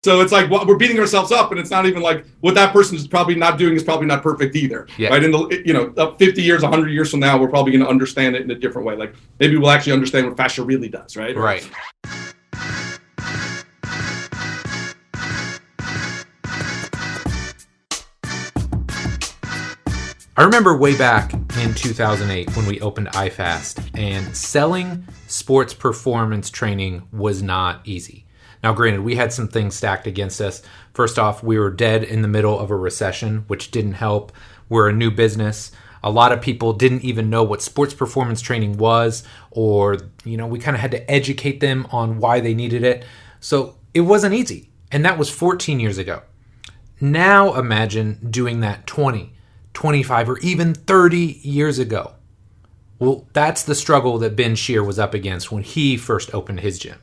So it's like, well, we're beating ourselves up, and it's not even like what that person is probably not doing is probably not perfect either. Yeah. Right? In the 50 years, 100 years from now, we're probably going to understand it in a different way. Like maybe we'll actually understand what fascia really does, right? Right. I remember way back in 2008 when we opened iFast, and selling sports performance training was not easy. Now, granted, we had some things stacked against us. First off, we were dead in the middle of a recession, which didn't help. We're a new business. A lot of people didn't even know what sports performance training was, or, we kind of had to educate them on why they needed it. So it wasn't easy. And that was 14 years ago. Now imagine doing that 20, 25, or even 30 years ago. Well, that's the struggle that Ben Shear was up against when he first opened his gym.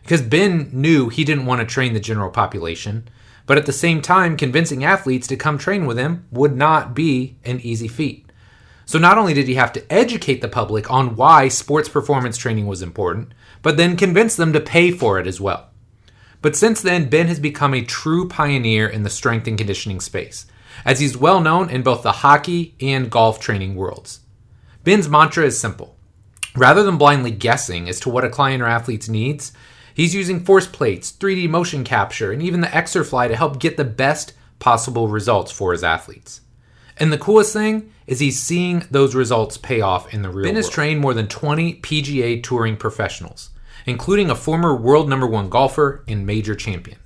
Because Ben knew he didn't want to train the general population, but at the same time, convincing athletes to come train with him would not be an easy feat. So not only did he have to educate the public on why sports performance training was important, but then convince them to pay for it as well. But since then, Ben has become a true pioneer in the strength and conditioning space, as he's well known in both the hockey and golf training worlds. Ben's mantra is simple. Rather than blindly guessing as to what a client or athlete's needs, he's using force plates, 3D motion capture, and even the Exerfly to help get the best possible results for his athletes. And the coolest thing is he's seeing those results pay off in the real world. Ben has trained more than 20 PGA touring professionals, including a former world number 1 golfer and major champion.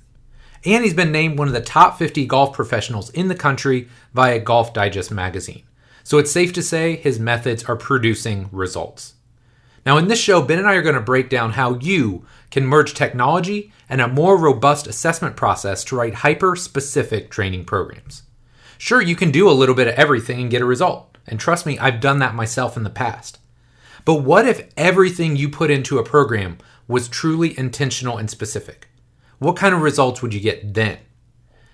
And he's been named one of the top 50 golf professionals in the country via Golf Digest magazine. So it's safe to say his methods are producing results. Now in this show, Ben and I are going to break down how you can merge technology and a more robust assessment process to write hyper-specific training programs. Sure, you can do a little bit of everything and get a result. And trust me, I've done that myself in the past. But what if everything you put into a program was truly intentional and specific? What kind of results would you get then?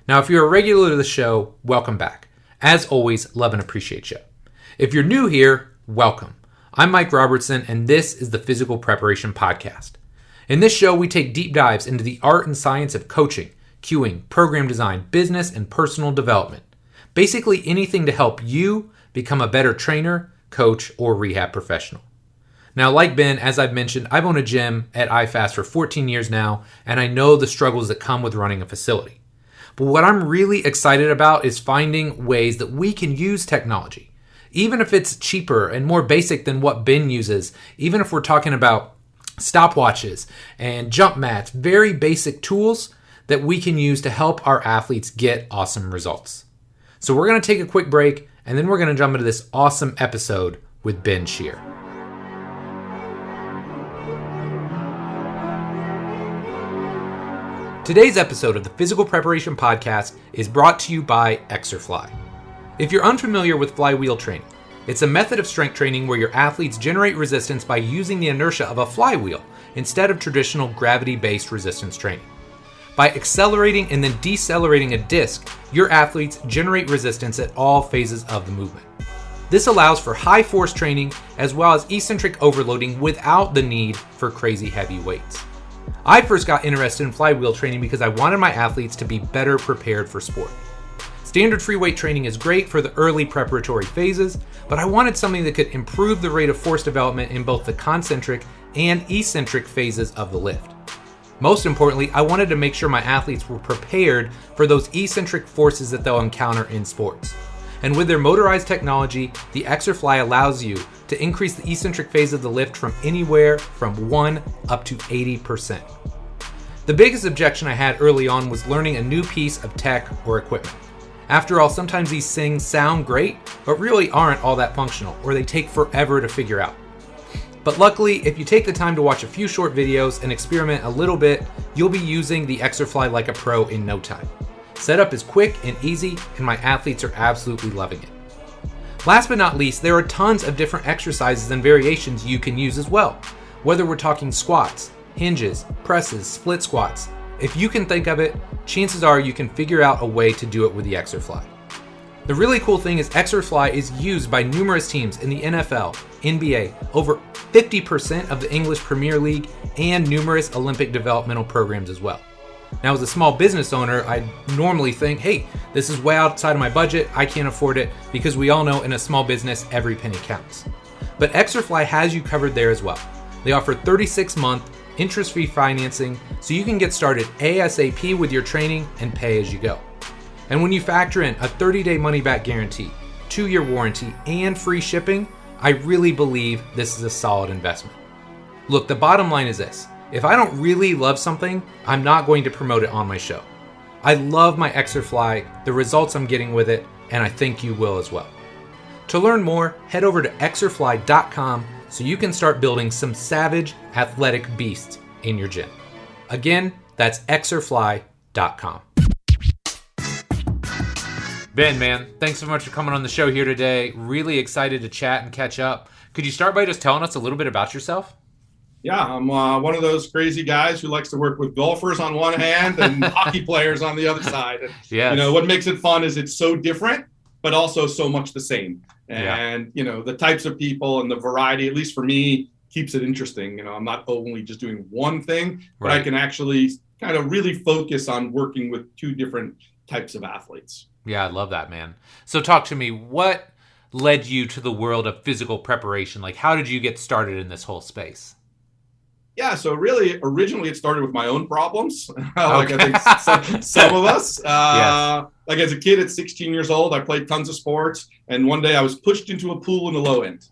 Now, if you're a regular to the show, welcome back. As always, love and appreciate you. If you're new here, welcome. I'm Mike Robertson, and this is the Physical Preparation Podcast. In this show, we take deep dives into the art and science of coaching, cueing, program design, business, and personal development. Basically anything to help you become a better trainer, coach, or rehab professional. Now, like Ben, as I've mentioned, I've owned a gym at iFast for 14 years now, and I know the struggles that come with running a facility. But what I'm really excited about is finding ways that we can use technology, even if it's cheaper and more basic than what Ben uses, even if we're talking about stopwatches and jump mats, very basic tools that we can use to help our athletes get awesome results. So we're going to take a quick break, and then we're going to jump into this awesome episode with Ben Shear. Today's episode of the Physical Preparation Podcast is brought to you by Exerfly. If you're unfamiliar with flywheel training, it's a method of strength training where your athletes generate resistance by using the inertia of a flywheel instead of traditional gravity-based resistance training. By accelerating and then decelerating a disc, your athletes generate resistance at all phases of the movement. This allows for high force training as well as eccentric overloading without the need for crazy heavy weights. I first got interested in flywheel training because I wanted my athletes to be better prepared for sport. Standard free weight training is great for the early preparatory phases, but I wanted something that could improve the rate of force development in both the concentric and eccentric phases of the lift. Most importantly, I wanted to make sure my athletes were prepared for those eccentric forces that they'll encounter in sports. And with their motorized technology, the Exerfly allows you to increase the eccentric phase of the lift from anywhere from 1 up to 80%. The biggest objection I had early on was learning a new piece of tech or equipment. After all, sometimes these things sound great, but really aren't all that functional, or they take forever to figure out. But luckily, if you take the time to watch a few short videos and experiment a little bit, you'll be using the Exerfly like a pro in no time. Setup is quick and easy, and my athletes are absolutely loving it. Last but not least, there are tons of different exercises and variations you can use as well. Whether we're talking squats, hinges, presses, split squats, if you can think of it, chances are you can figure out a way to do it with the Exerfly. The really cool thing is Exerfly is used by numerous teams in the NFL, NBA, over 50% of the English Premier League, and numerous Olympic developmental programs as well. Now, as a small business owner, I normally think, hey, this is way outside of my budget. I can't afford it, because we all know in a small business, every penny counts. But Exerfly has you covered there as well. They offer 36-month interest-free financing, so you can get started ASAP with your training and pay as you go. And when you factor in a 30-day money-back guarantee, 2-year warranty, and free shipping, I really believe this is a solid investment. Look, the bottom line is this. If I don't really love something, I'm not going to promote it on my show. I love my Exerfly, the results I'm getting with it, and I think you will as well. To learn more, head over to exerfly.com so you can start building some savage athletic beasts in your gym. Again, that's exerfly.com. Ben, man, thanks so much for coming on the show here today. Really excited to chat and catch up. Could you start by just telling us a little bit about yourself? Yeah, I'm one of those crazy guys who likes to work with golfers on one hand and hockey players on the other side. And, yes. What makes it fun is it's so different, but also so much the same. And, the types of people and the variety, at least for me, keeps it interesting. I'm not only just doing one thing, but I can actually kind of really focus on working with two different types of athletes. Yeah, I love that, man. So talk to me. What led you to the world of physical preparation? Like, how did you get started in this whole space? Yeah, so really, originally it started with my own problems, I think some of us. Yes. Like as a kid at 16 years old, I played tons of sports, and one day I was pushed into a pool in the low end.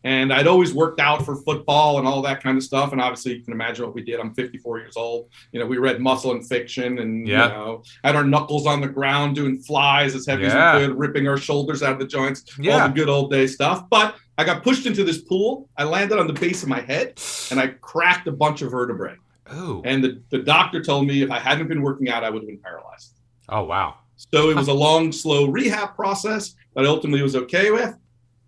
And I'd always worked out for football and all that kind of stuff. And obviously, you can imagine what we did. I'm 54 years old. We read Muscle and Fiction, and had our knuckles on the ground doing flies as heavy as we could, ripping our shoulders out of the joints, all the good old day stuff. But I got pushed into this pool. I landed on the base of my head, and I cracked a bunch of vertebrae. Ooh. And the doctor told me if I hadn't been working out, I would have been paralyzed. Oh, wow. So it was a long, slow rehab process that I ultimately was okay with.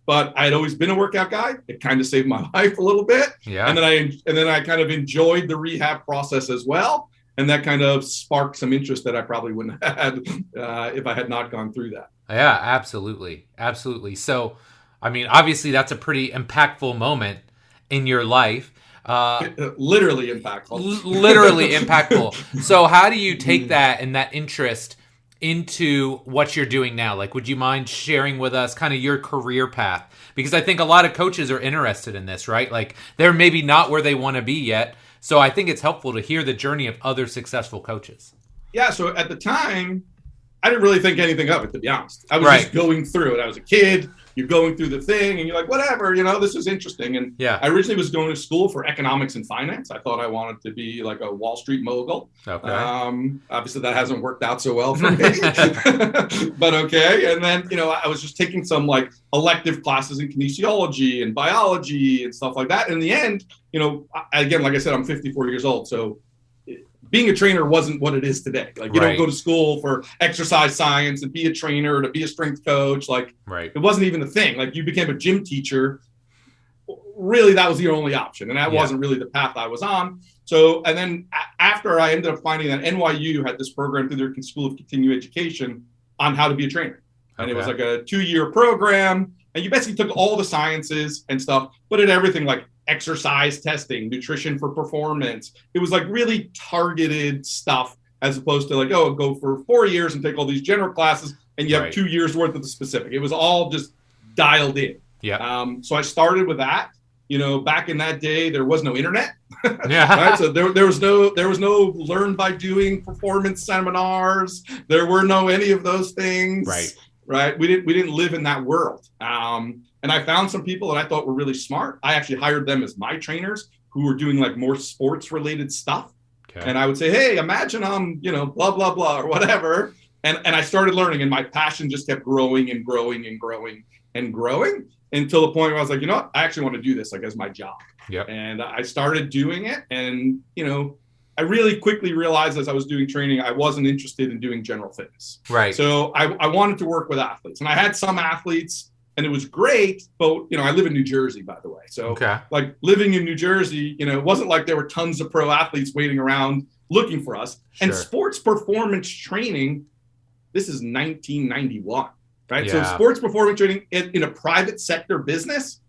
But I had always been a workout guy. It kind of saved my life a little bit. Yeah. And then I kind of enjoyed the rehab process as well. And that kind of sparked some interest that I probably wouldn't have had if I had not gone through that. Yeah, absolutely. Absolutely. So, I mean, obviously that's a pretty impactful moment in your life. Literally impactful. Literally impactful. So how do you take that and that interest into what you're doing now? Like, would you mind sharing with us kind of your career path? Because I think a lot of coaches are interested in this, right? Like, they're maybe not where they want to be yet. So I think it's helpful to hear the journey of other successful coaches. Yeah. So at the time, I didn't really think anything of it, to be honest. I was just going through it. I was a kid. You're going through the thing and you're like, whatever, this is interesting. And I originally was going to school for economics and finance. I thought I wanted to be like a Wall Street mogul. Okay. Obviously that hasn't worked out so well for me, but okay. And then, I was just taking some like elective classes in kinesiology and biology and stuff like that. In the end, again, like I said, I'm 54 years old. So being a trainer wasn't what it is today. Like you don't go to school for exercise science and be a trainer to be a strength coach. Like it wasn't even the thing. Like you became a gym teacher. Really, that was the only option. And that wasn't really the path I was on. So, and then after I ended up finding that NYU had this program through their School of Continuing Education on how to be a trainer. And it was like a 2-year program. And you basically took all the sciences and stuff, but did everything like exercise testing, nutrition for performance. It was like really targeted stuff as opposed to like, go for 4 years and take all these general classes and you have 2 years worth of the specific. It was all just dialed in. Yeah. So I started with that. Back in that day, there was no internet. Yeah. Right? So there was no learn by doing performance seminars. There were no any of those things. Right. We didn't live in that world. And I found some people that I thought were really smart. I actually hired them as my trainers who were doing like more sports related stuff. Okay. And I would say, hey, imagine I'm, blah, blah, blah, or whatever. And I started learning and my passion just kept growing and growing and growing and growing until the point where I was like, what? I actually want to do this like as my job. Yep. And I started doing it. And, I really quickly realized as I was doing training, I wasn't interested in doing general fitness. Right. So I wanted to work with athletes. And I had some athletes and it was great. But, I live in New Jersey, by the way. So like living in New Jersey, it wasn't like there were tons of pro athletes waiting around looking for us. Sure. And sports performance training, this is 1991, right? Yeah. So sports performance training in a private sector business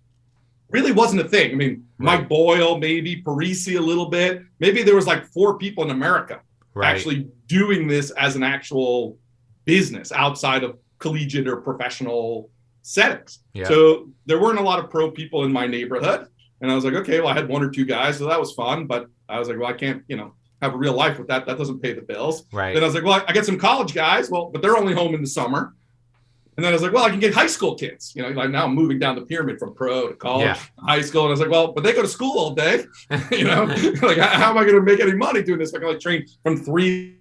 really wasn't a thing. I mean, Mike Boyle, maybe Parisi a little bit. Maybe there was like 4 people in America actually doing this as an actual business outside of collegiate or professional settings. Yeah. So there weren't a lot of pro people in my neighborhood. And I was like, okay, well, I had one or two guys, so that was fun. But I was like, well, I can't, have a real life with that. That doesn't pay the bills. Right. Then I was like, well, I get some college guys, but they're only home in the summer. And then I was like, well, I can get high school kids. Like now I'm moving down the pyramid from pro to college, high school. And I was like, well, but they go to school all day. Like how am I going to make any money doing this? I can train from 3:30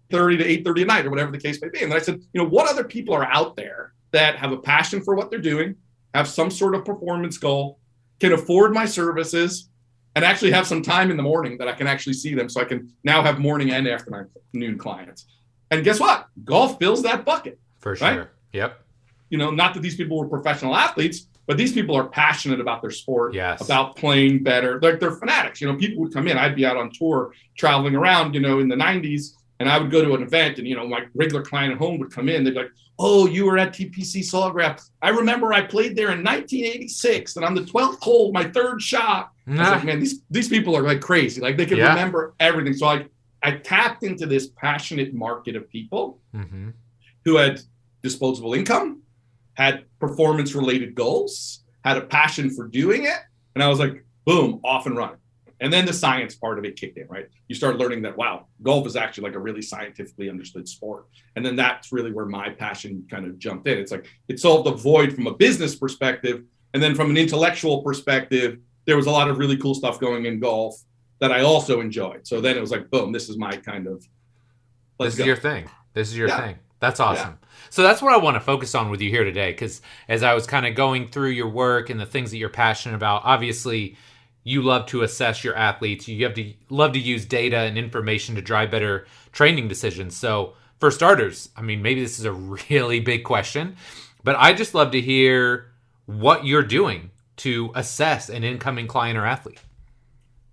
to 8:30 at night or whatever the case may be. And then I said, what other people are out there that have a passion for what they're doing, have some sort of performance goal, can afford my services, and actually have some time in the morning that I can actually see them, so I can now have morning and afternoon clients. And guess what? Golf fills that bucket. For sure. Right? Yep. Not that these people were professional athletes, but these people are passionate about their sport, about playing better. They're fanatics. People would come in. I'd be out on tour traveling around, in the 90s, and I would go to an event, and, my regular client at home would come in. They'd be like, oh, you were at TPC Sawgrass. I remember I played there in 1986, and on the 12th hole, my third shot. I was like, man, these people are like crazy. Like they can remember everything. So I tapped into this passionate market of people who had disposable income, had performance-related goals, had a passion for doing it. And I was like, boom, off and running. And then the science part of it kicked in, right? You start learning that, wow, golf is actually like a really scientifically understood sport. And then that's really where my passion kind of jumped in. It's like it solved a void from a business perspective. And then from an intellectual perspective, there was a lot of really cool stuff going in golf that I also enjoyed. So then it was like, boom, this is my kind of, this is your thing. This is your thing. That's awesome. Yeah. So that's what I want to focus on with you here today. Because as I was kind of going through your work and the things that you're passionate about, obviously you love to assess your athletes. You love to use data and information to drive better training decisions. So for starters, I mean, maybe this is a really big question, but I just love to hear what you're doing to assess an incoming client or athlete.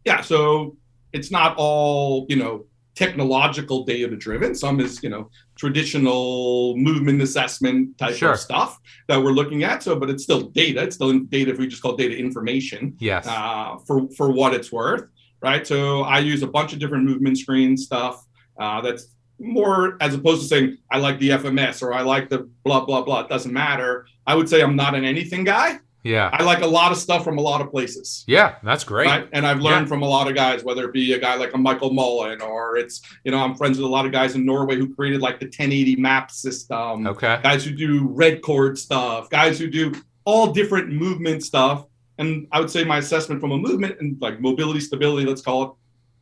Yeah. So it's not all, technological data driven. Some is, traditional movement assessment type of stuff that we're looking at. So, but it's still data. It's still data if we just call data information. Yes. For what it's worth, right? So I use a bunch of different movement screen stuff that's more as opposed to saying I like the FMS or I like the blah, blah, blah. It doesn't matter. I would say I'm not an anything guy. Yeah. I like a lot of stuff from a lot of places. Yeah, that's great. Right? And I've learned from a lot of guys, whether it be a guy like a Michael Mullen or it's, I'm friends with a lot of guys in Norway who created like the 1080 map system. Okay. Guys who do red cord stuff, guys who do all different movement stuff. And I would say my assessment from a movement and like mobility, stability, let's call it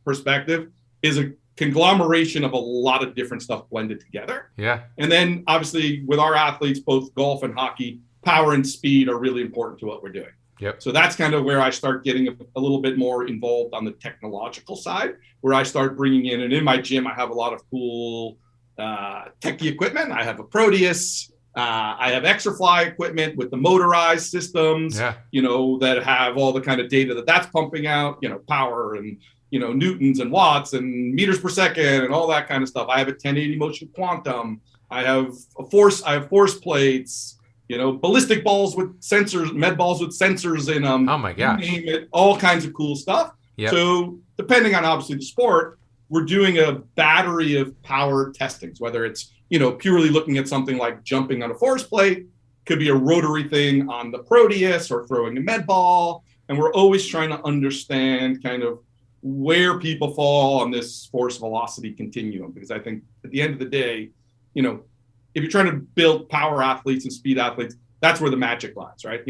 perspective, is a conglomeration of a lot of different stuff blended together. Yeah. And then obviously with our athletes, both golf and hockey, power and speed are really important to what we're doing. Yep. So that's kind of where I start getting a little bit more involved on the technological side, where I start bringing in, and in my gym, I have a lot of cool techie equipment. I have a Proteus. I have Exerfly equipment with the motorized systems, that have all the kind of data that's pumping out, power and, newtons and watts and meters per second and all that kind of stuff. I have a 1080 motion quantum. I have force plates. Ballistic balls with sensors, med balls with sensors in them. Oh my gosh. Name it, all kinds of cool stuff. Yep. So depending on obviously the sport, we're doing a battery of power testings, whether it's, purely looking at something like jumping on a force plate, could be a rotary thing on the Proteus or throwing a med ball. And we're always trying to understand kind of where people fall on this force velocity continuum. Because I think at the end of the day, if you're trying to build power athletes and speed athletes, that's where the magic lies, right?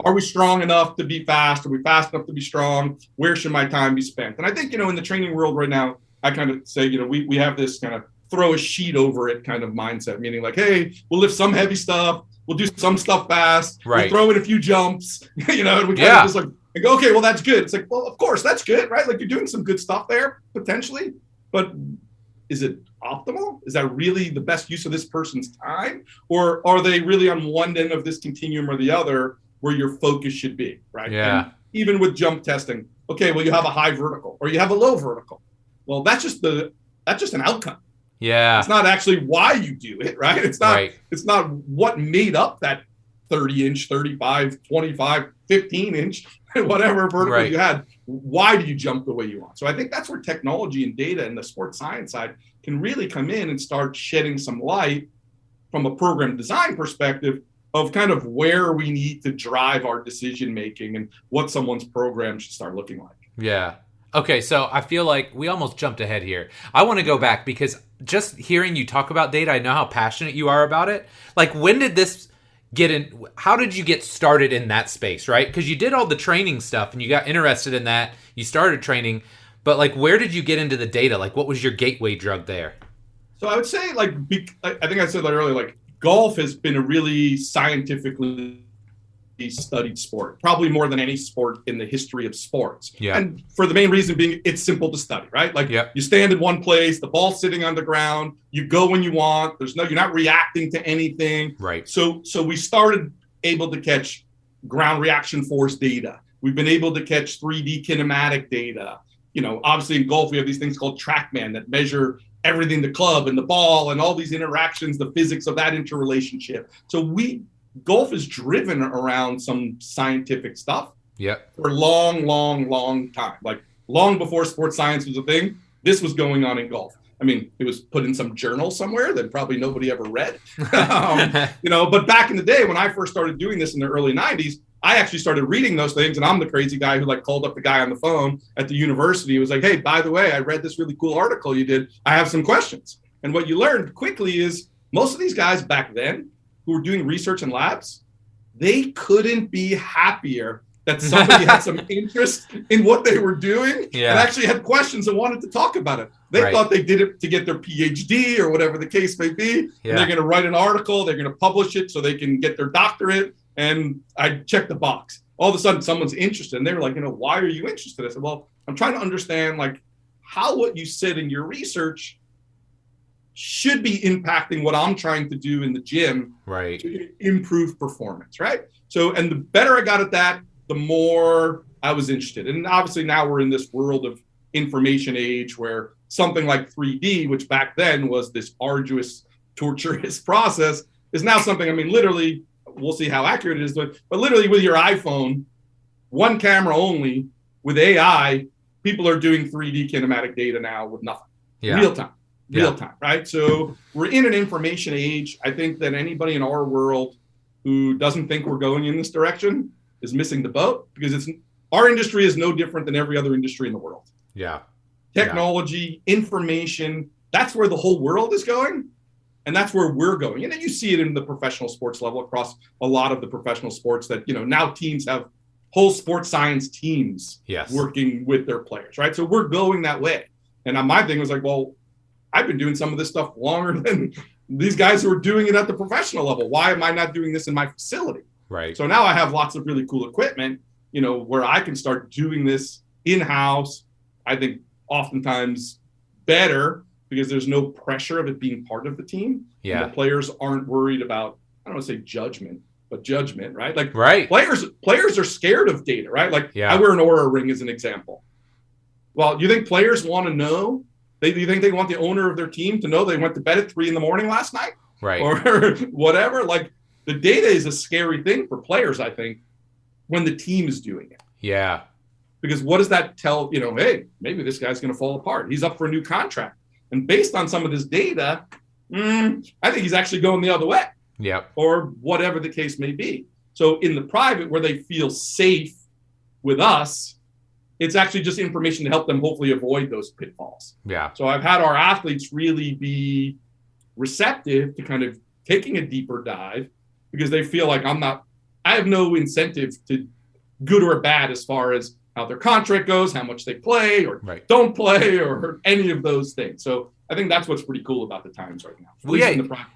Are we strong enough to be fast? Are we fast enough to be strong? Where should my time be spent? And I think, in the training world right now, I kind of say, we have this kind of throw a sheet over it kind of mindset, meaning like, hey, we'll lift some heavy stuff. We'll do some stuff fast. Right. We'll throw in a few jumps, and we kind of just like go, okay, well, that's good. It's like, well, of course, that's good, right? Like you're doing some good stuff there potentially, but is it optimal? Is that really the best use of this person's time? Or are they really on one end of this continuum or the other where your focus should be, right? Yeah. And even with jump testing, okay, well, you have a high vertical or you have a low vertical. Well, that's just an outcome. Yeah. It's not actually why you do it, right? It's not what made up that 30-inch, 35, 25, 15-inch, whatever vertical right. you had. Why do you jump the way you want? So I think that's where technology and data and the sports science side can really come in and start shedding some light from a program design perspective of kind of where we need to drive our decision making and what someone's program should start looking like. Yeah. Okay, so I feel like we almost jumped ahead here. I want to go back because just hearing you talk about data, I know how passionate you are about it. Like, when did this get in? How did you get started in that space, right? Because you did all the training stuff and you got interested in that. You started training. But, like, where did you get into the data? Like, what was your gateway drug there? So I would say, like, I think I said that earlier, like, golf has been a really scientifically studied sport, probably more than any sport in the history of sports. Yeah. And for the main reason being it's simple to study, right? Like you stand in one place, the ball's sitting on the ground, you go when you want, you're not reacting to anything. Right. So we started able to catch ground reaction force data. We've been able to catch 3D kinematic data. You know, obviously in golf, we have these things called TrackMan that measure everything, the club and the ball and all these interactions, the physics of that interrelationship. So golf is driven around some scientific stuff for a long time. Like long before sports science was a thing, this was going on in golf. I mean, it was put in some journal somewhere that probably nobody ever read. But back in the day when I first started doing this in the early 90s, I actually started reading those things, and I'm the crazy guy who like called up the guy on the phone at the university. He was like, hey, by the way, I read this really cool article you did. I have some questions. And what you learned quickly is most of these guys back then who were doing research in labs, they couldn't be happier that somebody had some interest in what they were doing and actually had questions and wanted to talk about it. They thought they did it to get their PhD or whatever the case may be. And they're going to write an article, they're going to publish it so they can get their doctorate. And I checked the box. All of a sudden, someone's interested. And they were like, why are you interested? I said, well, I'm trying to understand like how what you said in your research should be impacting what I'm trying to do in the gym to improve performance, right? So, and the better I got at that, the more I was interested. And obviously now we're in this world of information age where something like 3D, which back then was this arduous, torturous process, is now something, I mean, literally, we'll see how accurate it is, but literally with your iPhone, one camera only, with AI, people are doing 3D kinematic data now with nothing. Real time, right? So we're in an information age. I think that anybody in our world who doesn't think we're going in this direction is missing the boat, because our industry is no different than every other industry in the world. Technology, information, that's where the whole world is going. And that's where we're going. And then you see it in the professional sports level across a lot of the professional sports that, now teams have whole sports science teams working with their players, right? So we're going that way. And my thing was like, well, I've been doing some of this stuff longer than these guys who are doing it at the professional level. Why am I not doing this in my facility? Right. So now I have lots of really cool equipment, where I can start doing this in-house. I think oftentimes better because there's no pressure of it being part of the team. The players aren't worried about, I don't want to say judgment, but judgment, right? Like players are scared of data, right? Like I wear an Oura ring as an example. Well, you think players want to know? Do you think they want the owner of their team to know they went to bed at 3 a.m. last night? Right. Or whatever. Like the data is a scary thing for players, I think, when the team is doing it. Yeah. Because what does that tell, hey, maybe this guy's going to fall apart. He's up for a new contract. And based on some of this data, I think he's actually going the other way. Or whatever the case may be. So in the private, where they feel safe with us, it's actually just information to help them hopefully avoid those pitfalls. So I've had our athletes really be receptive to kind of taking a deeper dive because they feel like I have no incentive to good or bad as far as how their contract goes, how much they play or don't play or any of those things. So I think that's what's pretty cool about the times right now.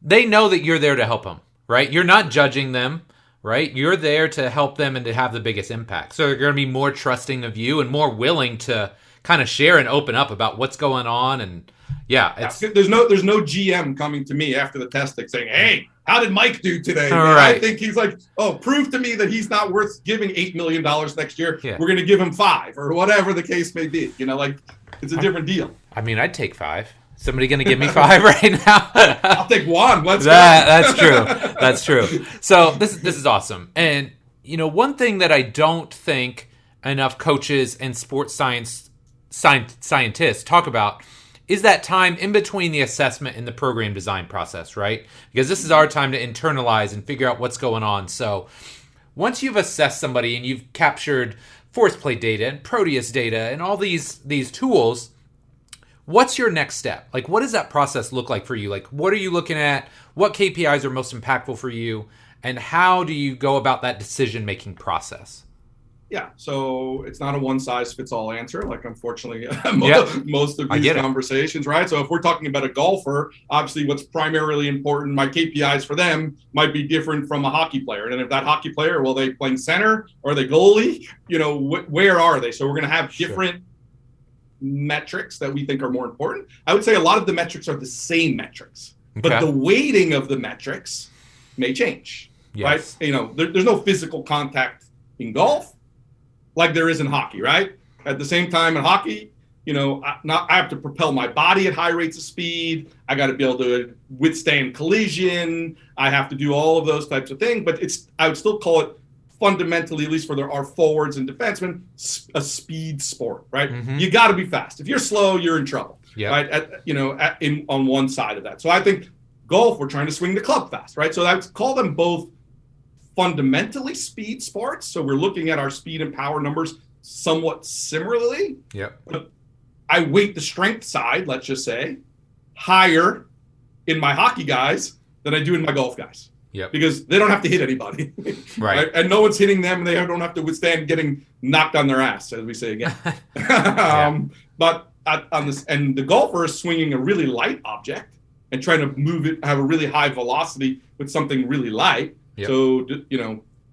They know that you're there to help them, right? You're not judging them, right? You're there to help them and to have the biggest impact. So they're going to be more trusting of you and more willing to kind of share and open up about what's going on. And there's no GM coming to me after the testing saying, hey, how did Mike do today? I think he's like, prove to me that he's not worth giving $8 million next year. We're going to give him 5 or whatever the case may be. It's a different deal. I mean, I'd take 5. Somebody going to give me 5 right now? I'll take 1. Let's go. That's true. That's true. So this is awesome. And one thing that I don't think enough coaches and sports scientists talk about is that time in between the assessment and the program design process, right? Because this is our time to internalize and figure out what's going on. So once you've assessed somebody and you've captured force plate data and Proteus data and all these tools, what's your next step? Like, what does that process look like for you? Like, what are you looking at? What KPIs are most impactful for you? And how do you go about that decision-making process? Yeah, so it's not a one-size-fits-all answer, like unfortunately most of these conversations, right? So if we're talking about a golfer, obviously what's primarily important, my KPIs for them might be different from a hockey player. And if that hockey player, well, they playing center or they goalie, where are they? So we're going to have different metrics that we think are more important. I would say a lot of the metrics are the same metrics, but the weighting of the metrics may change, right? There's no physical contact in golf like there is in hockey, right? At the same time in hockey, I have to propel my body at high rates of speed. I got to be able to withstand collision. I have to do all of those types of things, but I would still call it fundamentally, at least for our forwards and defensemen, a speed sport, right? Mm-hmm. You got to be fast. If you're slow, you're in trouble, right? On one side of that. So I think golf, we're trying to swing the club fast, right? So I would call them both fundamentally speed sports. So we're looking at our speed and power numbers somewhat similarly. But I weight the strength side, let's just say, higher in my hockey guys than I do in my golf guys. Because they don't have to hit anybody. Right? And no one's hitting them, and they don't have to withstand getting knocked on their ass, as we say again. But on this, and the golfer is swinging a really light object and trying to move it, have a really high velocity with something really light. So,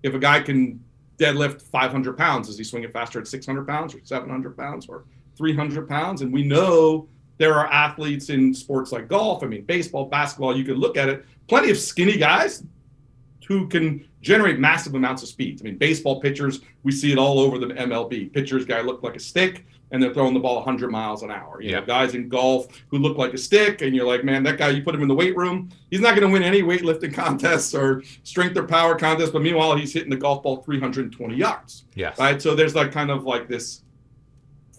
if a guy can deadlift 500 pounds, is he swinging faster at 600 pounds or 700 pounds or 300 pounds? And we know there are athletes in sports like golf, baseball, basketball, you can look at it, plenty of skinny guys who can generate massive amounts of speed. Baseball pitchers, we see it all over the MLB. Pitchers, guy look like a stick, and they're throwing the ball 100 miles an hour. You know, guys in golf who look like a stick, and you're like, man, that guy, you put him in the weight room, he's not going to win any weightlifting contests or strength or power contests, but meanwhile, he's hitting the golf ball 320 yards. Right? So there's kind of this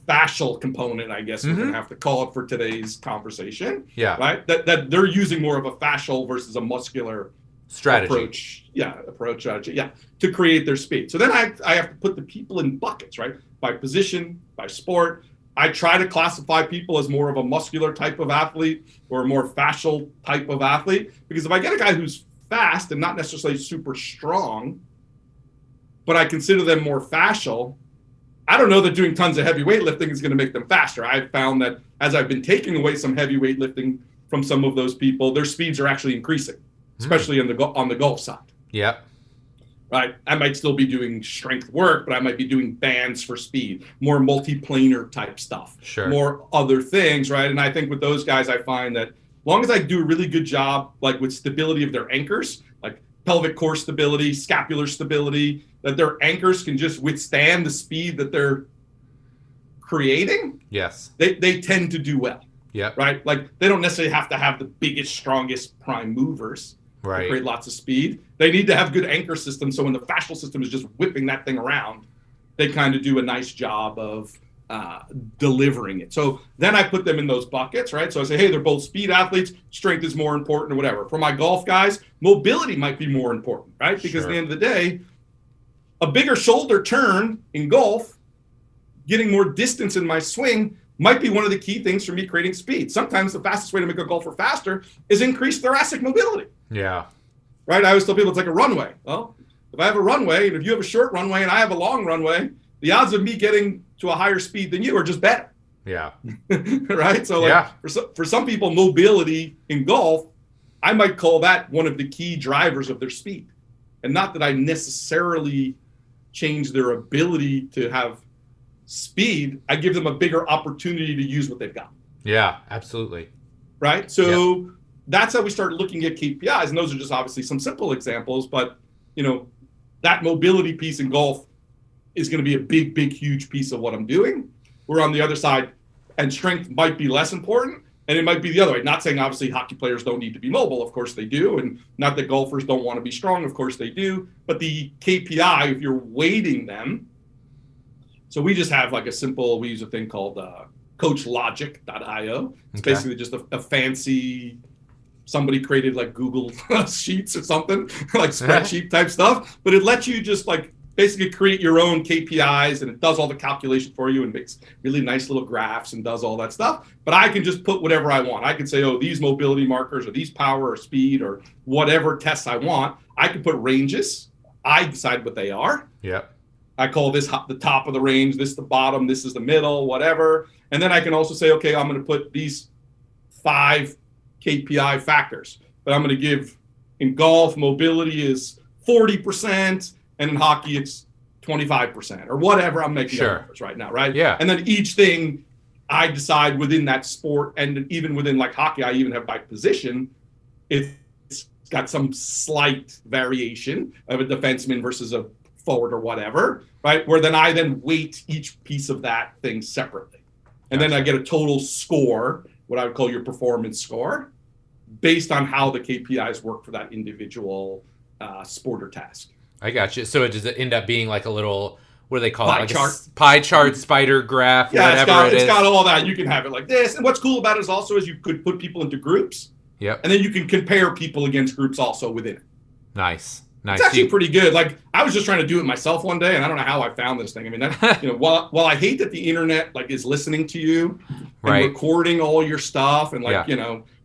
fascial component, I guess we're going to have to call it for today's conversation. Right? That they're using more of a fascial versus a muscular strategy. Approach strategy. To create their speed. So then I have to put the people in buckets, right? By position, by sport. I try to classify people as more of a muscular type of athlete or a more fascial type of athlete. Because if I get a guy who's fast and not necessarily super strong, but I consider them more fascial, I don't know that doing tons of heavy weightlifting is going to make them faster. I've found that as I've been taking away some heavy weightlifting from some of those people, their speeds are actually increasing, especially on the golf side. Right? I might still be doing strength work, but I might be doing bands for speed, more multiplanar type stuff, more other things, right? And I think with those guys, I find that as long as I do a really good job, with stability of their anchors, like pelvic core stability, scapular stability, that their anchors can just withstand the speed that they're creating, they tend to do well. Right? They don't necessarily have to have the biggest, strongest prime movers. To create lots of speed. They need to have good anchor systems, so when the fascial system is just whipping that thing around, they kind of do a nice job of delivering it. So then I put them in those buckets, right? So I say, hey, they're both speed athletes, strength is more important or whatever. For my golf guys, mobility might be more important, right? Because at the end of the day, a bigger shoulder turn in golf, getting more distance in my swing, might be one of the key things for me creating speed. Sometimes the fastest way to make a golfer faster is increase thoracic mobility. Right? I always tell people it's like a runway. Well, if I have a runway, and if you have a short runway and I have a long runway, the odds of me getting to a higher speed than you are just better. Right? So for some people, mobility in golf, I might call that one of the key drivers of their speed. And not that I necessarily change their ability to have speed, I give them a bigger opportunity to use what they've got. Absolutely. Right? So that's how we started looking at KPIs. And those are just obviously some simple examples, but that mobility piece in golf is going to be a big, huge piece of what I'm doing. We're on the other side, and strength might be less important, And it might be the other way. Not saying obviously hockey players don't need to be mobile. Of course they do. And not that golfers don't want to be strong. Of course they do. But the KPI, if you're weighting them, so we just have like we use a thing called coachlogic.io. It's basically just a fancy, somebody created like Google Sheets or something, like spreadsheet type stuff. But it lets you just like basically create your own KPIs, and it does all the calculations for you and makes really nice little graphs and does all that stuff. But I can just put whatever I want. I can say, oh, these mobility markers or these power or speed or whatever tests I want. I can put ranges. I decide what they are. Yep. I call this the top of the range, this the bottom, this is the middle, whatever. And then I can also say, okay, I'm going to put these 5 KPI factors. But I'm going to give, in golf, mobility is 40%. And in hockey, it's 25% or whatever. I'm making numbers right now, right? Yeah. And then each thing I decide within that sport, and even within like hockey, I even have by position, it's got some slight variation of a defenseman versus a forward or whatever, right? Where then I weight each piece of that thing separately. And then I get a total score, what I would call your performance score, based on how the KPIs work for that individual sport or task. I got you. So it does end up being like a little, what do they call pie it? Like chart. A pie chart, spider graph, whatever it's got all that. You can have it like this. And what's cool about it is also you could put people into groups. Yep. And then you can compare people against groups also within it. Nice. It's actually pretty good. Like I was just trying to do it myself one day, and I don't know how I found this thing. I mean, that, while I hate that the internet like is listening to you and recording all your stuff and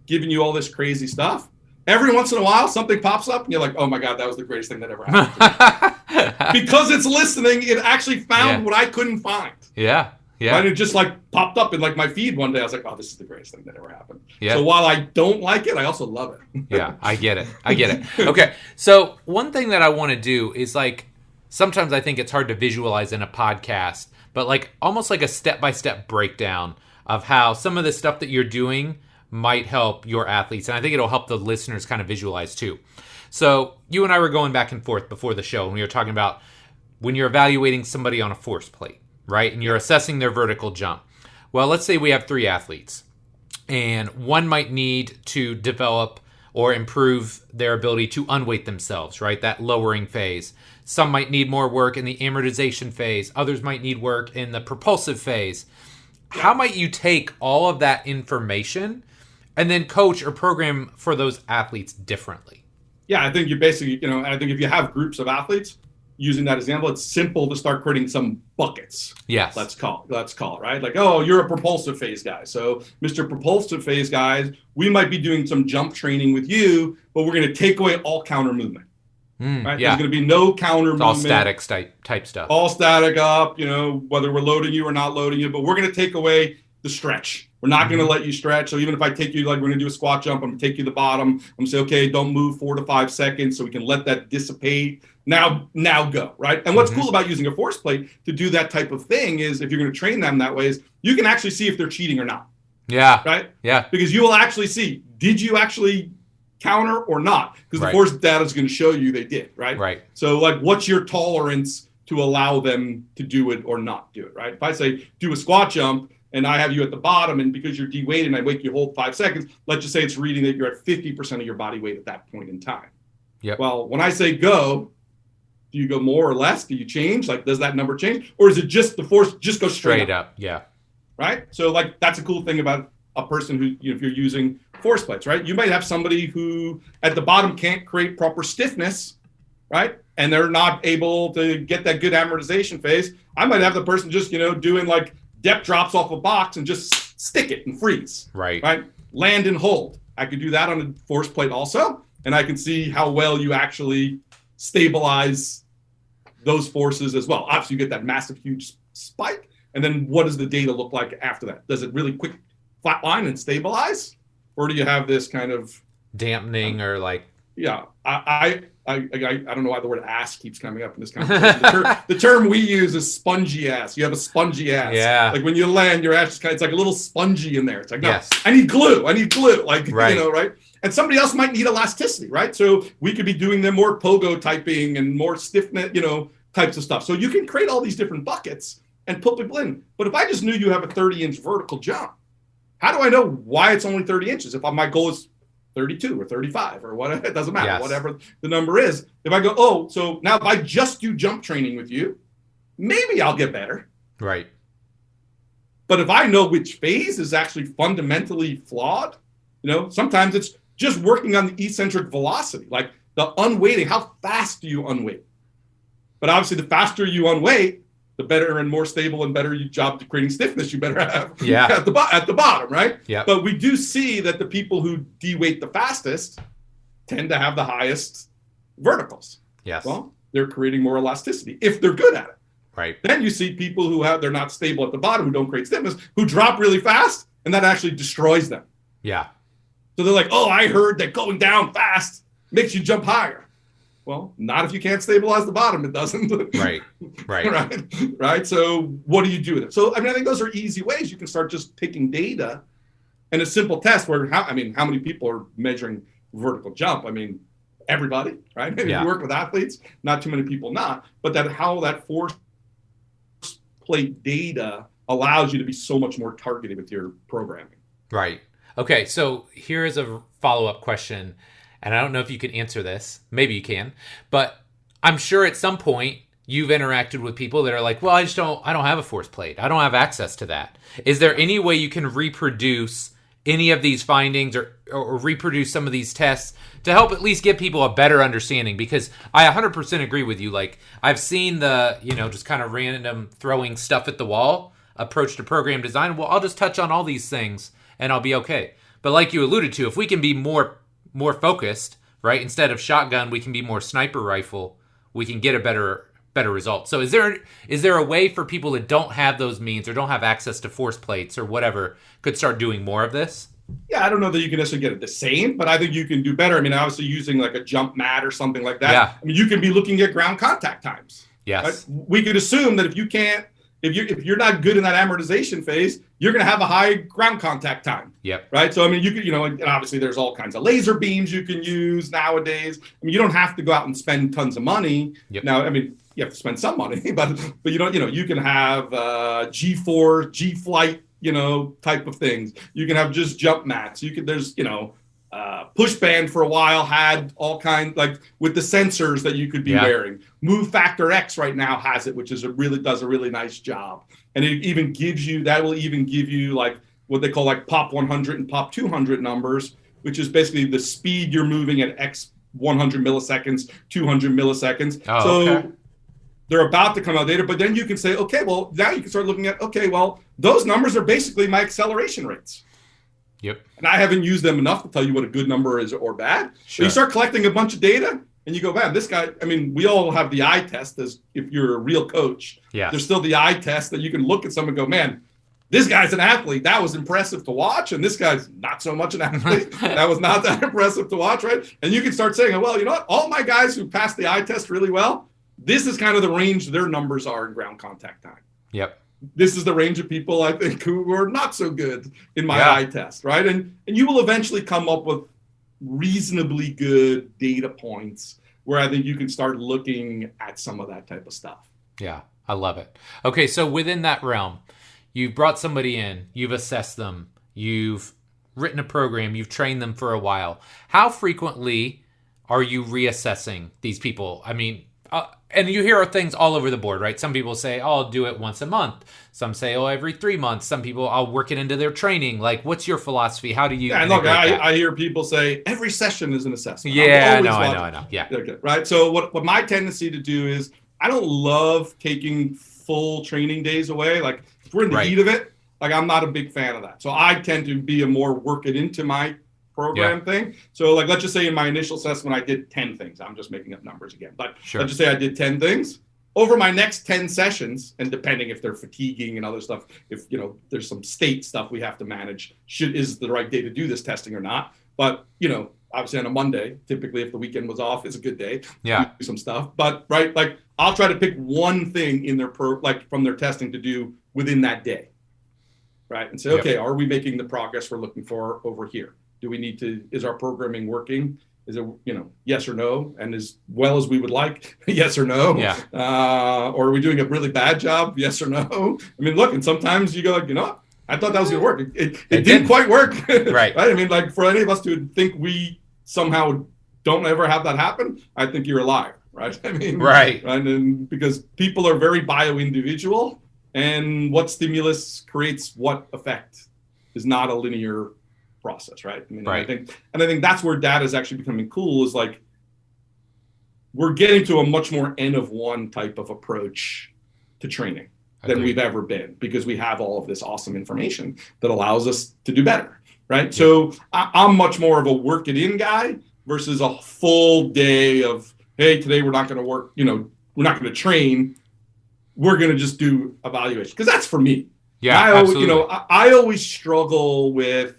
giving you all this crazy stuff. Every once in a while, something pops up, and you're like, "Oh my god, that was the greatest thing that ever happened!" To me. Because it's listening, it actually found what I couldn't find. Yeah. And it just like popped up in like my feed one day. I was like, "Oh, this is the greatest thing that ever happened." Yeah. So while I don't like it, I also love it. Yeah, I get it. Okay, so one thing that I want to do is like sometimes I think it's hard to visualize in a podcast, but like almost like a step-by-step breakdown of how some of the stuff that you're doing might help your athletes. And I think it'll help the listeners kind of visualize too. So you and I were going back and forth before the show, and we were talking about when you're evaluating somebody on a force plate, right? And you're assessing their vertical jump. Well, let's say we have 3 athletes, and one might need to develop or improve their ability to unweight themselves, right? That lowering phase. Some might need more work in the amortization phase. Others might need work in the propulsive phase. How might you take all of that information and then coach or program for those athletes differently? Yeah, I think you basically, I think if you have groups of athletes, using that example, it's simple to start creating some buckets. Yes. Let's call it, right? Like, oh, you're a propulsive phase guy. So Mr. Propulsive phase guys, we might be doing some jump training with you, but we're going to take away all counter movement. Right? Yeah. There's going to be no counter movement. All static type stuff. All static up, whether we're loading you or not loading you, but we're going to take away the stretch. We're not going to let you stretch. So even if I take you, like we're going to do a squat jump, I'm going to take you to the bottom. I'm going to say, okay, don't move 4 to 5 seconds so we can let that dissipate. Now go, right? And what's cool about using a force plate to do that type of thing is if you're going to train them that way is you can actually see if they're cheating or not. Yeah. Right? Yeah. Because you will actually see, did you actually counter or not? Because the force data is going to show you they did, right? Right. So like what's your tolerance to allow them to do it or not do it, right? If I say do a squat jump, and I have you at the bottom, and because you're de-weighted and I make you hold 5 seconds, let's just say it's reading that you're at 50% of your body weight at that point in time. Yep. Well, when I say go, do you go more or less? Do you change? Like, does that number change? Or is it just the force just go straight up? Yeah. Right? So, like, that's a cool thing about a person who, if you're using force plates, right? You might have somebody who at the bottom can't create proper stiffness, right? And they're not able to get that good amortization phase. I might have the person just, doing like depth drops off a box and just stick it and freeze. Right. Land and hold. I could do that on a force plate also, and I can see how well you actually stabilize those forces as well. Obviously, you get that massive, huge spike, and then what does the data look like after that? Does it really quick flatline and stabilize, or do you have this kind of dampening or like? Yeah, I don't know why the word ass keeps coming up in this conversation. The term we use is spongy ass. You have a spongy ass. Yeah. Like when you land, your ass is it's like a little spongy in there. It's like, no, yes. I need glue. Like, right. Right? And somebody else might need elasticity, right? So we could be doing them more pogo typing and more stiffness, types of stuff. So you can create all these different buckets and put people in. But if I just knew you have a 30-inch vertical jump, how do I know why it's only 30 inches? If my goal is 32 or 35 or whatever, it doesn't matter, whatever the number is. If I go, oh, so now if I just do jump training with you, maybe I'll get better. Right. But if I know which phase is actually fundamentally flawed, sometimes it's just working on the eccentric velocity, like the unweighting. How fast do you unweight? But obviously, the faster you unweight, the better and more stable and better job to creating stiffness you better have at the bottom, right? Yeah. But we do see that the people who de-weight the fastest tend to have the highest verticals. Yes. Well, they're creating more elasticity if they're good at it. Right. Then you see people they're not stable at the bottom, who don't create stiffness, who drop really fast, and that actually destroys them. Yeah. So they're like, oh, I heard that going down fast makes you jump higher. Well, not if you can't stabilize the bottom. It doesn't. Right. Right. So what do you do with it? So, I think those are easy ways. You can start just taking data and a simple test where, how many people are measuring vertical jump? Everybody, right? If you work with athletes, not too many people not. But how that force plate data allows you to be so much more targeted with your programming. Right. Okay. So here is a follow-up question. And I don't know if you can answer this. Maybe you can. But I'm sure at some point you've interacted with people that are like, well, I don't have a force plate. I don't have access to that. Is there any way you can reproduce any of these findings or reproduce some of these tests to help at least give people a better understanding? Because I 100% agree with you. Like, I've seen the, just kind of random throwing stuff at the wall approach to program design. Well, I'll just touch on all these things and I'll be okay. But like you alluded to, if we can be more focused, right? Instead of shotgun, we can be more sniper rifle. We can get a better result. So is there a way for people that don't have those means or don't have access to force plates or whatever could start doing more of this? Yeah, I don't know that you can necessarily get it the same, but I think you can do better. Obviously using like a jump mat or something like that. Yeah. You can be looking at ground contact times. Yes. Right? We could assume that if you're not good in that amortization phase, you're going to have a high ground contact time. Yep. Right. So, you could, and obviously there's all kinds of laser beams you can use nowadays. You don't have to go out and spend tons of money. Yep. Now, you have to spend some money, but you don't, you can have G4, G-Flight, type of things. You can have just jump mats. There's, push band for a while had all kinds, like with the sensors that you could be wearing. Move Factor X right now has it, which does a really nice job. And it even gives you like what they call like pop 100 and pop 200 numbers, which is basically the speed you're moving at X 100 milliseconds, 200 milliseconds. Okay. They're about to come out later, but then you can say, okay, well, now you can start looking at, okay, well, those numbers are basically my acceleration rates. Yep. And I haven't used them enough to tell you what a good number is or bad. Sure. But you start collecting a bunch of data and you go, man, this guy, we all have the eye test as if you're a real coach. Yeah. There's still the eye test that you can look at someone and go, man, this guy's an athlete. That was impressive to watch. And this guy's not so much an athlete. That was not that impressive to watch, right? And you can start saying, well, you know what? All my guys who passed the eye test really well, this is kind of the range their numbers are in ground contact time. Yep. This is the range of people, I think, who are not so good in my eye test, right? And you will eventually come up with reasonably good data points where I think you can start looking at some of that type of stuff. Yeah, I love it. Okay, so within that realm, you've brought somebody in, you've assessed them, you've written a program, you've trained them for a while. How frequently are you reassessing these people? And you hear things all over the board, right? Some people say, oh, I'll do it once a month. Some say, oh, every 3 months. Some people, I'll work it into their training. Like, what's your philosophy? How do you look, I hear people say every session is an assessment. Yeah, I know. Yeah. Okay, right. So what my tendency to do is I don't love taking full training days away. Like if we're in the heat of it, like I'm not a big fan of that. So I tend to be a more work it into my program thing. So like, let's just say in my initial assessment, I did 10 things. I'm just making up numbers again, but let's just say I did 10 things. Over my next 10 sessions, and depending if they're fatiguing and other stuff, if there's some state stuff we have to manage, is the right day to do this testing or not. But obviously on a Monday, typically if the weekend was off, is a good day to do some stuff. But like I'll try to pick one thing in their from their testing to do within that day. Right. And say, okay, are we making the progress we're looking for over here? Do we need to, is our programming working? Is it, yes or no? And as well as we would like, yes or no? Or are we doing a really bad job? Yes or no? Look, and sometimes you go like, I thought that was going to work. It didn't quite work. Right. I mean, like for any of us to think we somehow don't ever have that happen, I think you're a liar. Right. I mean, right. And because people are very bio-individual, and what stimulus creates what effect is not a linear process. Right. I mean, right. I think that's where data is actually becoming cool, is like we're getting to a much more N of one type of approach to training than we've ever been, because we have all of this awesome information that allows us to do better. Right. Yeah. So I'm much more of a work it in guy versus a full day of, hey, today we're not going to work, we're not going to train. We're going to just do evaluation, because that's for me. Yeah, absolutely. I always struggle with,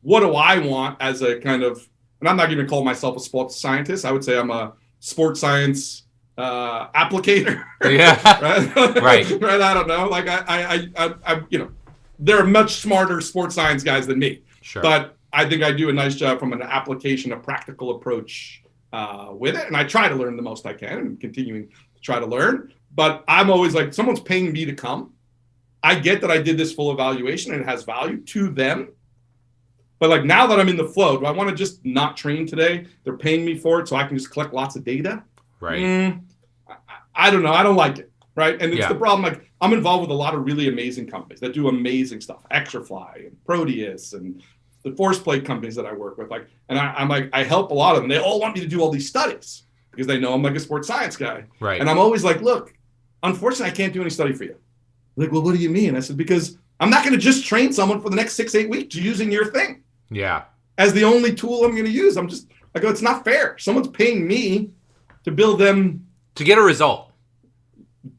what do I want as a kind of, and I'm not going to call myself a sports scientist. I would say I'm a sports science applicator. Yeah. Right. Right. I don't know. Like I there are much smarter sports science guys than me. Sure. But I think I do a nice job from an application, a practical approach with it. And I try to learn the most I can, and continuing to try to learn. But I'm always like, someone's paying me to come. I get that I did this full evaluation and it has value to them. But like, now that I'm in the flow, do I want to just not train today? They're paying me for it so I can just collect lots of data. Right. I don't know. I don't like it. Right. And it's the problem. Like, I'm involved with a lot of really amazing companies that do amazing stuff. Extrafly and Proteus and the force plate companies that I work with. Like, and I'm like, I help a lot of them. They all want me to do all these studies because they know I'm like a sports science guy. Right. And I'm always like, look, unfortunately, I can't do any study for you. Like, well, what do you mean? I said, because I'm not going to just train someone for the next 6-8 weeks using your thing. Yeah. As the only tool I'm going to use. I go, it's not fair. Someone's paying me to build them. To get a result.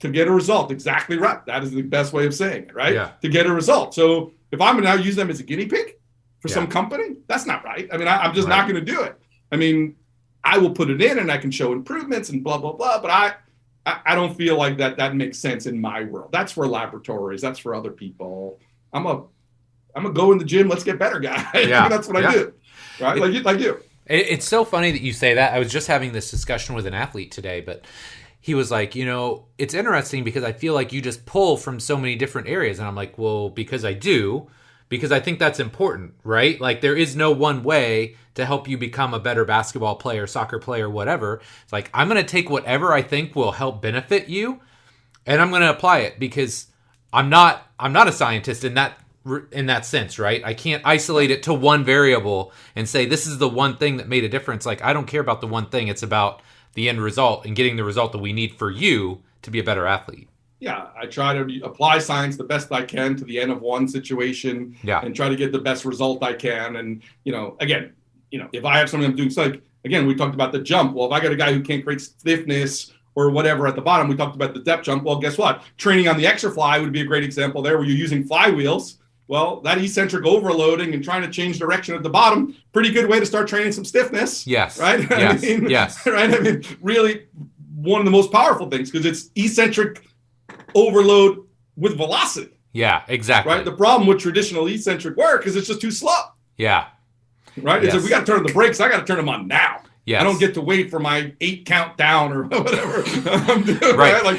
To get a result. Exactly right. That is the best way of saying it, right? Yeah. To get a result. So if I'm going to now use them as a guinea pig for some company, that's not right. I mean, I'm just not going to do it. I mean, I will put it in and I can show improvements and blah, blah, blah. But I don't feel like that makes sense in my world. That's for laboratories. That's for other people. I'm a go in the gym, let's get better guy. Yeah. That's what I do. Right? Like you. It's so funny that you say that. I was just having this discussion with an athlete today, but he was like, it's interesting because I feel like you just pull from so many different areas. And I'm like, well, because I do, because I think that's important, right? Like, there is no one way to help you become a better basketball player, soccer player, whatever. It's like, I'm going to take whatever I think will help benefit you, and I'm going to apply it, because I'm not a scientist in that sense, right? I can't isolate it to one variable and say this is the one thing that made a difference. Like, I don't care about the one thing. It's about the end result and getting the result that we need for you to be a better athlete. Yeah, I try to apply science the best I can to the N of one situation, and try to get the best result I can. And, again, if I have something I'm doing, so like, again, we talked about the jump. Well, if I got a guy who can't create stiffness or whatever at the bottom, we talked about the depth jump. Well, guess what? Training on the extra fly would be a great example there, where you're using flywheels. Well, that eccentric overloading and trying to change direction at the bottom, pretty good way to start training some stiffness. Yes. Right? Yes. Yes. Right? I mean, really one of the most powerful things, because it's eccentric overload with velocity. Yeah, exactly. Right? The problem with traditional eccentric work is it's just too slow. Yeah. Right? Yes. It's like, we got to turn on the brakes. I got to turn them on now. Yes. I don't get to wait for my 8 count down or whatever I'm doing. Right? Like,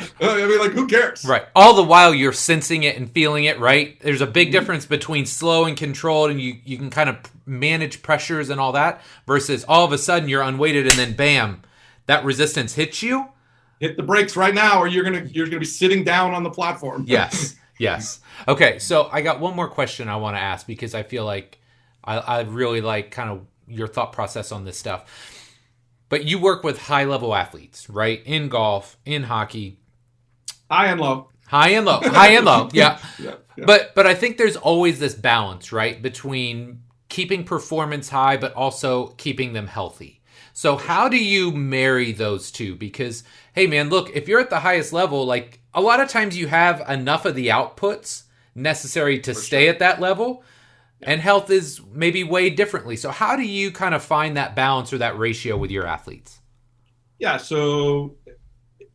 who cares? Right. All the while you're sensing it and feeling it, right? There's a big difference between slow and controlled, and you can kind of manage pressures and all that, versus all of a sudden you're unweighted and then bam, that resistance hits you. Hit the brakes right now, or you're gonna be sitting down on the platform. Yes. Yes. Okay, so I got one more question I want to ask, because I feel like I really like kind of your thought process on this stuff. But you work with high-level athletes, right? In golf, in hockey. High and low. High and low. High and low, yeah. Yeah. But I think there's always this balance, right? Between keeping performance high, but also keeping them healthy. So how do you marry those two? Because, hey, man, look, if you're at the highest level, like, a lot of times you have enough of the outputs necessary to stay at that level. And health is maybe weighed differently. So how do you kind of find that balance or that ratio with your athletes? Yeah, so a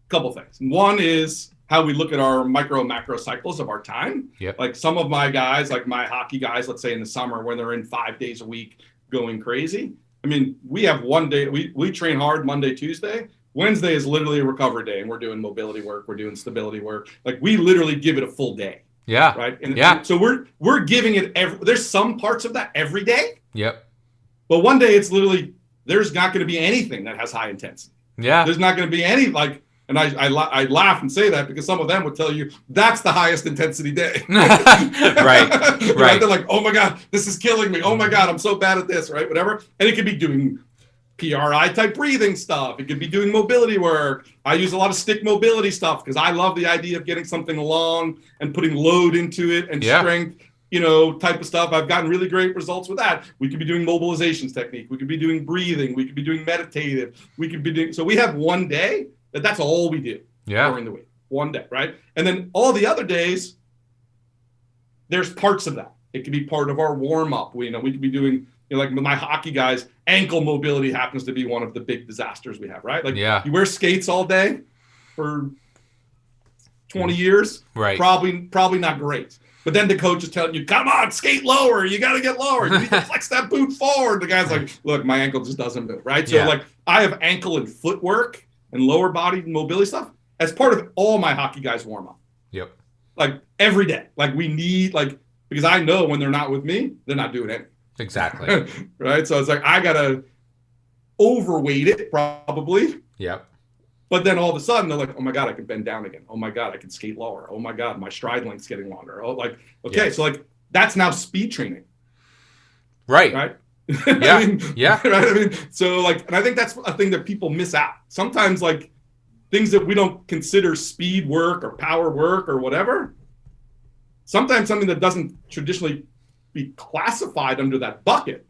couple things. One is how we look at our micro and macro cycles of our time. Yep. Like some of my guys, like my hockey guys, let's say in the summer when they're in 5 days a week going crazy. I mean, we have one day, we train hard Monday, Tuesday. Wednesday is literally a recovery day, and we're doing mobility work. We're doing stability work. Like, we literally give it a full day. Yeah. Right. And yeah. so we're giving it there's some parts of that every day. Yep. But one day it's literally, there's not going to be anything that has high intensity. Yeah. There's not going to be any and I laugh and say that because some of them would tell you that's the highest intensity day. Right. They're like, oh my God, this is killing me. Oh my God, I'm so bad at this, right? Whatever. And it could be doing PRI type breathing stuff. It could be doing mobility work. I use a lot of stick mobility stuff because I love the idea of getting something long and putting load into it and strength, type of stuff. I've gotten really great results with that. We could be doing mobilizations technique. We could be doing breathing. We could be doing meditative. We could be doing, so we have one day that's all we do during the week. One day, right? And then all the other days, there's parts of that. It could be part of our warm up. We could be doing, like my hockey guys, ankle mobility happens to be one of the big disasters we have, right? Like you wear skates all day for 20 years, right? Probably not great. But then the coach is telling you, come on, skate lower. You got to get lower. You need to flex that boot forward. The guy's like, look, my ankle just doesn't move, right? So like I have ankle and footwork and lower body mobility stuff as part of all my hockey guys warm up. Yep. Like every day. Like we need, because I know when they're not with me, they're not doing anything. Exactly. Right? So it's like, I got to overweight it probably. Yep. But then all of a sudden they're like, oh my God, I can bend down again. Oh my God, I can skate lower. Oh my God, my stride length's getting longer. Oh, so that's now speed training. Right. Right. Yeah. Right. So and I think that's a thing that people miss out. Sometimes things that we don't consider speed work or power work or whatever, sometimes something that doesn't traditionally be classified under that bucket,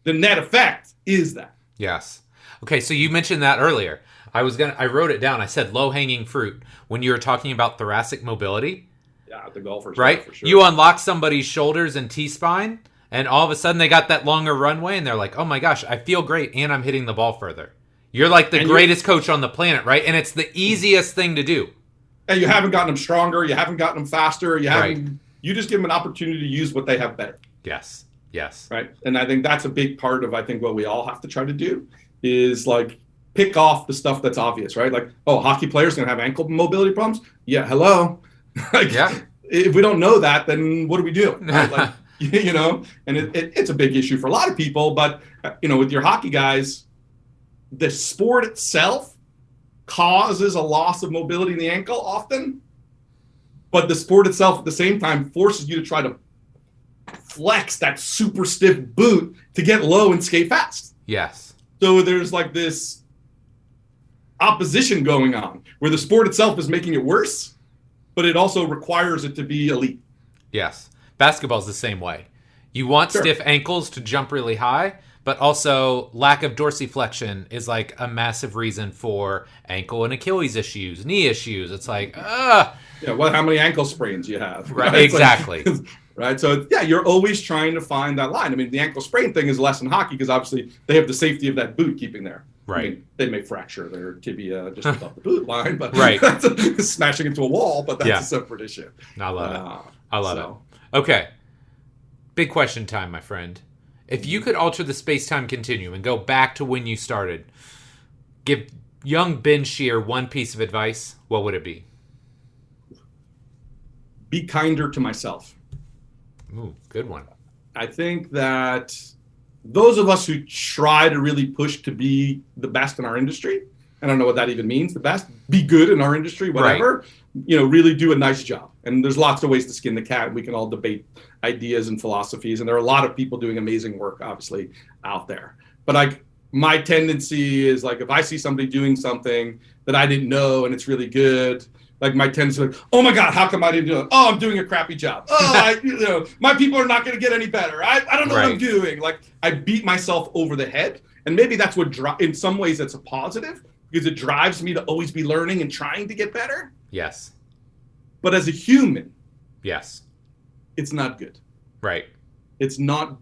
the net effect is that. Yes. Okay. So you mentioned that earlier. I wrote it down. I said low-hanging fruit when you were talking about thoracic mobility. Yeah, the golfers. Right? For sure. You unlock somebody's shoulders and T-spine, and all of a sudden they got that longer runway, and they're like, oh my gosh, I feel great, and I'm hitting the ball further. You're like the greatest coach on the planet, right? And it's the easiest thing to do. And you haven't gotten them stronger. You haven't gotten them faster. You just give them an opportunity to use what they have better. Yes. Right? And I think that's a big part of, what we all have to try to do is pick off the stuff that's obvious, right? Hockey players going to have ankle mobility problems? Yeah, hello. If we don't know that, then what do we do? Right? And it's a big issue for a lot of people, but, with your hockey guys, the sport itself causes a loss of mobility in the ankle often, but the sport itself at the same time forces you to try to flex that super stiff boot to get low and skate fast. Yes. So there's this opposition going on where the sport itself is making it worse, but it also requires it to be elite. Yes. Basketball's the same way. You want stiff ankles to jump really high, but also lack of dorsiflexion is a massive reason for ankle and Achilles issues, knee issues. It's how many ankle sprains you have. Right? Exactly. Right. So you're always trying to find that line. The ankle sprain thing is less in hockey because obviously they have the safety of that boot keeping there. Right. They may fracture their tibia just above the boot line, but that's smashing into a wall, but that's a separate issue. I love it. I love it. Okay. Big question time, my friend. If you could alter the space-time continuum and go back to when you started, give young Ben Shear one piece of advice, what would it be? Be kinder to myself. Ooh, good one. I think that those of us who try to really push to be the best in our industry, I don't know what that even means, the best, be good in our industry, whatever, really do a nice job. And there's lots of ways to skin the cat. We can all debate ideas and philosophies. And there are a lot of people doing amazing work, obviously, out there. But my tendency is if I see somebody doing something that I didn't know and it's really good, my tendency is oh my God, how come I didn't do it? Oh, I'm doing a crappy job. Oh, my people are not going to get any better. I don't know what I'm doing. I beat myself over the head. And maybe that's what, in some ways, that's a positive because it drives me to always be learning and trying to get better. Yes. But as a human, yes, it's not good. Right. It's not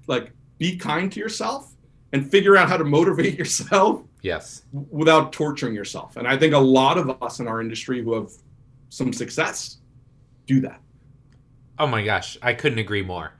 be kind to yourself and figure out how to motivate yourself. Yes. Without torturing yourself. And I think a lot of us in our industry who have some success do that. Oh my gosh, I couldn't agree more.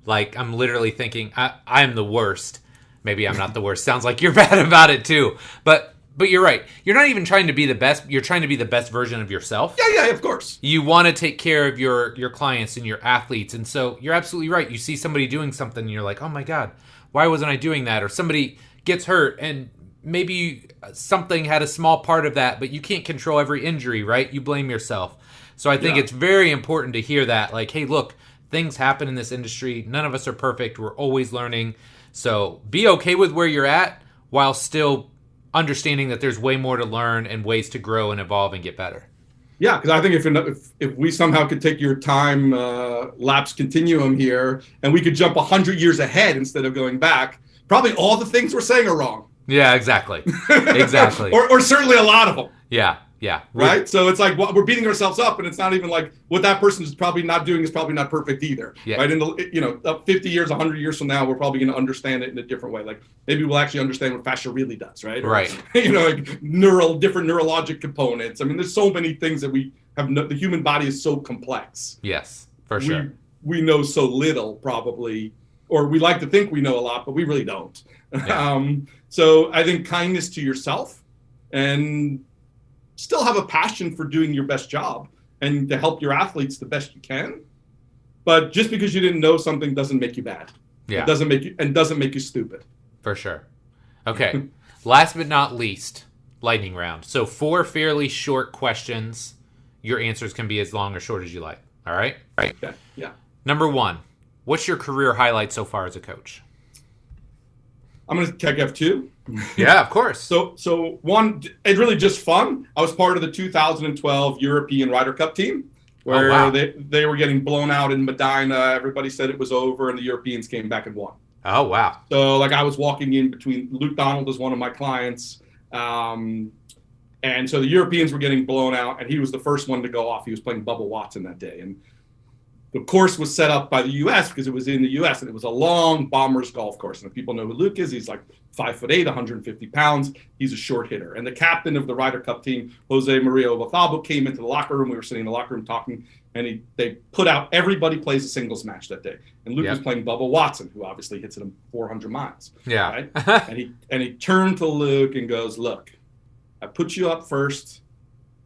I'm literally thinking I'm the worst. Maybe I'm not the worst. Sounds like you're bad about it too. But But you're right. You're not even trying to be the best. You're trying to be the best version of yourself. Yeah, of course. You want to take care of your clients and your athletes. And so you're absolutely right. You see somebody doing something and you're like, oh my God, why wasn't I doing that? Or somebody gets hurt and maybe something had a small part of that, but you can't control every injury, right? You blame yourself. So I think it's very important to hear that. Like, hey, look, things happen in this industry. None of us are perfect. We're always learning. So be okay with where you're at while still understanding that there's way more to learn and ways to grow and evolve and get better. Yeah, because I think if we somehow could take your time lapse continuum here and we could jump 100 years ahead instead of going back, probably all the things we're saying are wrong. Yeah, exactly. Exactly. or certainly a lot of them. Yeah. Right? So it's like we're beating ourselves up, and it's not even like what that person is probably not doing is probably not perfect either. Yeah. Right? And 50 years, 100 years from now, we're probably going to understand it in a different way. Like maybe we'll actually understand what fascia really does, right? Or, right. Like different neurologic components. I mean, there's so many things that we have. The human body is so complex. Yes, for sure. We know so little, probably, or we like to think we know a lot, but we really don't. Yeah. So I think kindness to yourself and still have a passion for doing your best job and to help your athletes the best you can. But just because you didn't know something doesn't make you bad. Yeah. It doesn't make you stupid. For sure. Okay. Last but not least, lightning round. So 4 fairly short questions. Your answers can be as long or short as you like. All right? Right. Okay. Yeah. Number 1, what's your career highlight so far as a coach? I'm going to have 2. Yeah, of course. So one, it's really just fun. I was part of the 2012 European Ryder Cup team where they were getting blown out in Medina. Everybody said it was over, and the Europeans came back and won. Oh, wow. So, I was walking in between – Luke Donald is one of my clients. And so the Europeans were getting blown out, and he was the first one to go off. He was playing Bubba Watson that day. And the course was set up by the U.S. because it was in the U.S., and it was a long bomber's golf course. And if people know who Luke is, he's like 5'8", 150 pounds. He's a short hitter. And the captain of the Ryder Cup team, Jose Maria Ovaltabo, came into the locker room. We were sitting in the locker room talking, and they put out everybody plays a singles match that day. And Luke was playing Bubba Watson, who obviously hits it 400 miles. Yeah. Right? and he turned to Luke and goes, look, I put you up first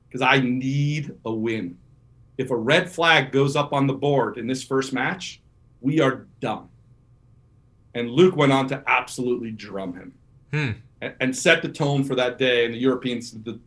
because I need a win. If a red flag goes up on the board in this first match, we are done. And Luke went on to absolutely drum him and set the tone for that day. And the Europeans, the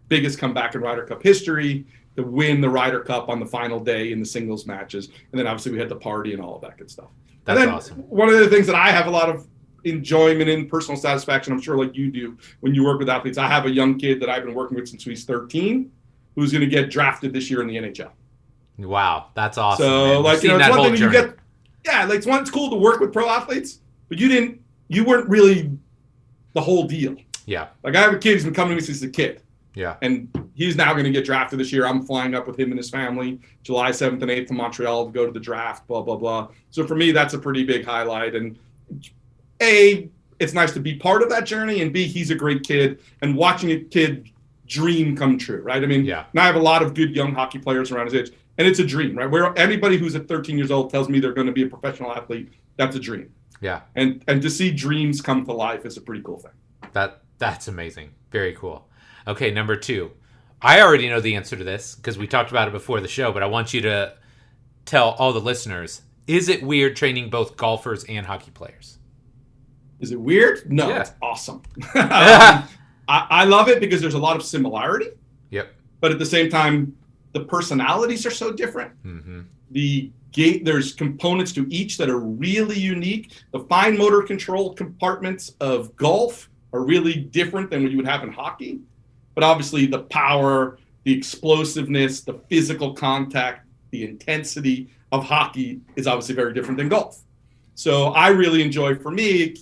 biggest comeback in Ryder Cup history, to win the Ryder Cup on the final day in the singles matches. And then obviously we had the party and all of that good stuff. That's awesome. One of the things that I have a lot of enjoyment in, personal satisfaction, I'm sure like you do when you work with athletes. I have a young kid that I've been working with since he's 13 who's going to get drafted this year in the NHL. Wow, that's awesome. So, man. It's one thing you get. Yeah, it's cool to work with pro athletes, but you weren't really the whole deal. Yeah. Like I have a kid who's been coming to me since he's a kid. Yeah. And he's now going to get drafted this year. I'm flying up with him and his family July 7th and 8th to Montreal to go to the draft, blah, blah, blah. So for me, that's a pretty big highlight. And A, it's nice to be part of that journey, and B, he's a great kid, and watching a kid dream come true, right? I mean, now I have a lot of good young hockey players around his age. And it's a dream, right? Where anybody who's at 13 years old tells me they're going to be a professional athlete, that's a dream. Yeah. And to see dreams come to life is a pretty cool thing. That's amazing. Very cool. Okay, number 2. I already know the answer to this because we talked about it before the show, but I want you to tell all the listeners, is it weird training both golfers and hockey players? Is it weird? No, It's awesome. I love it because there's a lot of similarity. Yep. But at the same time, the personalities are so different. Mm-hmm. There's components to each that are really unique. The fine motor control compartments of golf are really different than what you would have in hockey. But obviously the power, the explosiveness, the physical contact, the intensity of hockey is obviously very different than golf. So I really enjoy, for me,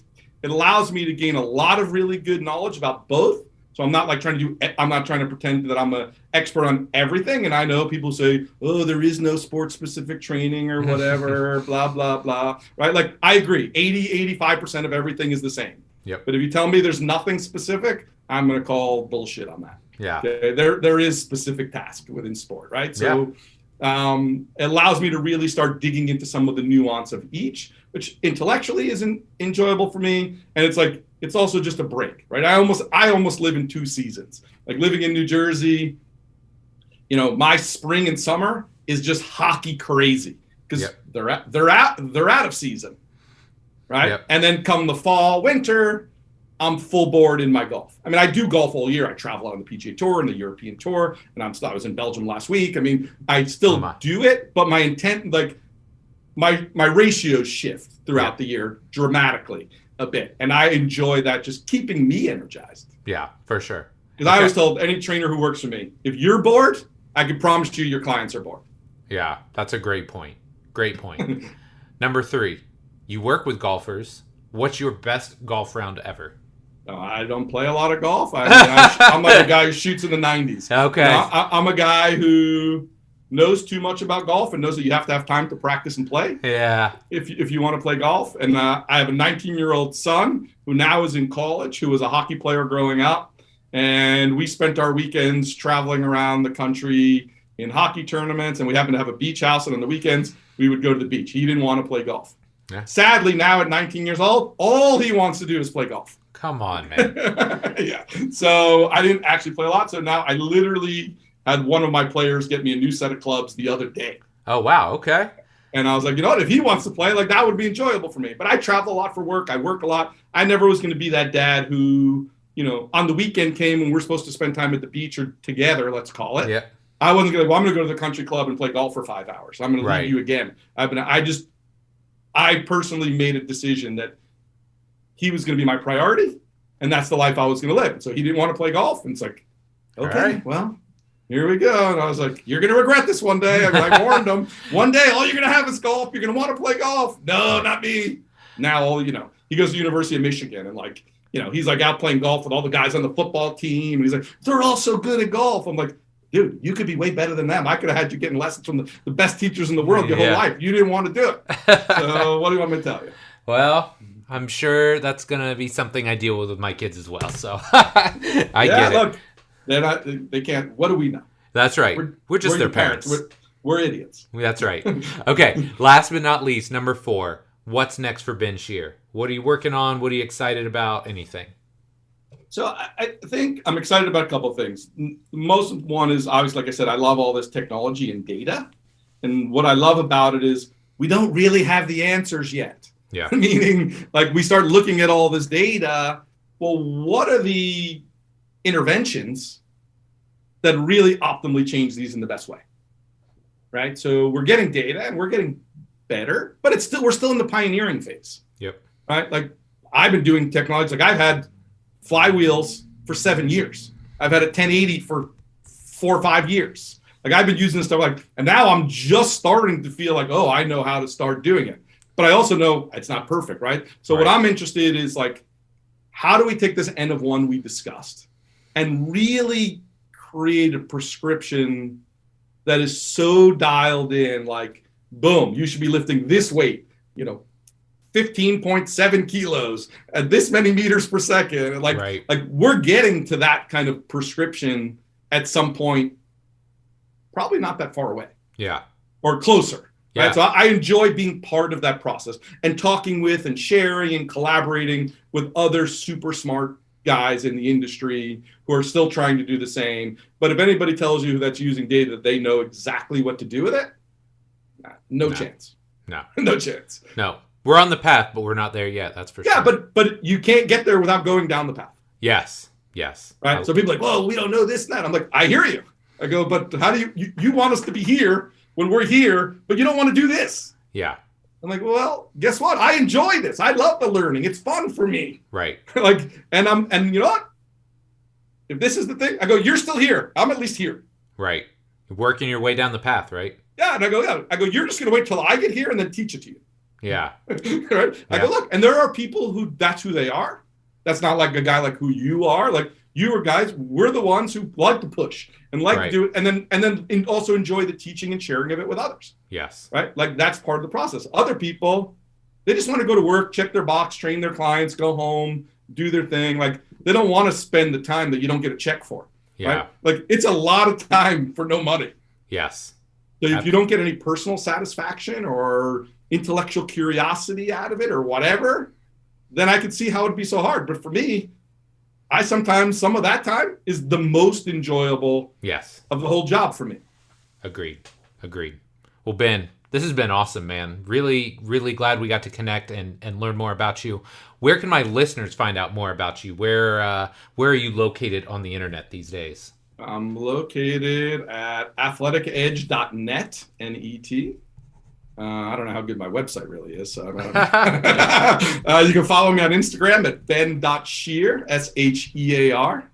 it allows me to gain a lot of really good knowledge about both. So I'm not trying to pretend that I'm an expert on everything. And I know people say, oh, there is no sports specific training or whatever, blah, blah, blah. Right? Like I agree. 85% of everything is the same. Yep. But if you tell me there's nothing specific, I'm going to call bullshit on that. Yeah. Okay? There is specific task within sport, right? So it allows me to really start digging into some of the nuance of each, which intellectually isn't enjoyable for me. And it's like, it's also just a break, right? I almost live in two seasons. Like living in New Jersey, my spring and summer is just hockey crazy because they're out of season, right? Yep. And then come the fall, winter, I'm full board in my golf. I mean, I do golf all year. I travel on the PGA Tour and the European Tour, and I was in Belgium last week. I mean, I still do it, but my intent, like my ratios shift throughout the year dramatically a bit, and I enjoy that, just keeping me energized. Yeah, for sure. Because I always told any trainer who works for me, if you're bored, I can promise you your clients are bored. Yeah, that's a great point. Great point. Number 3, you work with golfers. What's your best golf round ever? I don't play a lot of golf. I'm like a guy who shoots in the 90s. Okay. I'm a guy who knows too much about golf and knows that you have to have time to practice and play. Yeah. If you want to play golf. And I have a 19-year-old son who now is in college, who was a hockey player growing up. And we spent our weekends traveling around the country in hockey tournaments. And we happened to have a beach house. And on the weekends, we would go to the beach. He didn't want to play golf. Yeah. Sadly, now at 19 years old, all he wants to do is play golf. Come on, man. Yeah. So I didn't actually play a lot. So now I literally had one of my players get me a new set of clubs the other day. Oh, wow. Okay. And I was like, you know what? If he wants to play, like that would be enjoyable for me. But I travel a lot for work. I work a lot. I never was going to be that dad who, on the weekend came when we're supposed to spend time at the beach or together, let's call it. Yeah. I wasn't going to, I'm going to go to the country club and play golf for 5 hours. I'm going to leave you again. I personally made a decision that he was going to be my priority, and that's the life I was going to live. And so he didn't want to play golf, and it's like, okay, well, here we go. And I was like, you're going to regret this one day. I warned him. One day, all you're going to have is golf. You're going to want to play golf. No, not me. Now, he goes to the University of Michigan, and he's like out playing golf with all the guys on the football team. And he's like, they're all so good at golf. I'm like, dude, you could be way better than them. I could have had you getting lessons from the best teachers in the world your whole life. You didn't want to do it. So what do you want me to tell you? Well, I'm sure that's going to be something I deal with my kids as well. So I get it. Look, they can't. What do we know? That's right. We're just their parents. We're idiots. That's right. Okay. Last but not least, number 4. What's next for Ben Shear? What are you working on? What are you excited about? Anything? So I think I'm excited about a couple of things. Most one is obviously, like I said, I love all this technology and data. And what I love about it is we don't really have the answers yet. Yeah. Meaning, we start looking at all this data. Well, what are the interventions that really optimally change these in the best way? Right? So we're getting data and we're getting better, but we're still in the pioneering phase. Yep. Right? I've been doing technology. I've had flywheels for 7 years. I've had a 1080 for 4 or 5 years. I've been using this stuff and now I'm just starting to feel like, oh, I know how to start doing it. But I also know it's not perfect, right? So what I'm interested in is how do we take this N of 1 we discussed and really create a prescription that is so dialed in, boom, you should be lifting this weight, 15.7 kilos at this many meters per second. We're getting to that kind of prescription at some point, probably not that far away. Yeah. Or closer. Yeah. Right? So I enjoy being part of that process and talking with and sharing and collaborating with other super smart guys in the industry who are still trying to do the same. But if anybody tells you that's using data that they know exactly what to do with it, no chance. No. No chance. No. We're on the path, but we're not there yet. That's for sure. Yeah, but you can't get there without going down the path. Yes. Right? So people are like, well, we don't know this and that. I'm like, I hear you. I go, but how do you want us to be here when we're here, but you don't want to do this? Yeah. I'm like, well, guess what? I enjoy this. I love the learning. It's fun for me. Right. And you know what? If this is the thing, I go, you're still here. I'm at least here. Right. You're working your way down the path, right? Yeah. And I go, you're just going to wait till I get here and then teach it to you. Yeah. Right. I go, look, and there are people who that's who they are. That's not like a guy like who you are. You are guys, we're the ones who like to push and to do it. And then also enjoy the teaching and sharing of it with others. Yes. Right. That's part of the process. Other people, they just want to go to work, check their box, train their clients, go home, do their thing. They don't want to spend the time that you don't get a check for. Yeah. Right? It's a lot of time for no money. Yes. So if you don't get any personal satisfaction or intellectual curiosity out of it or whatever, then I could see how it'd be so hard. But for me, some of that time is the most enjoyable of the whole job for me. Agreed. Well, Ben, this has been awesome, man. Really, really glad we got to connect and learn more about you. Where can my listeners find out more about you? Where are you located on the internet these days? I'm located at athleticedge.net, N-E-T. I don't know how good my website really is. So you can follow me on Instagram at ben.shear, S-H-E-A-R.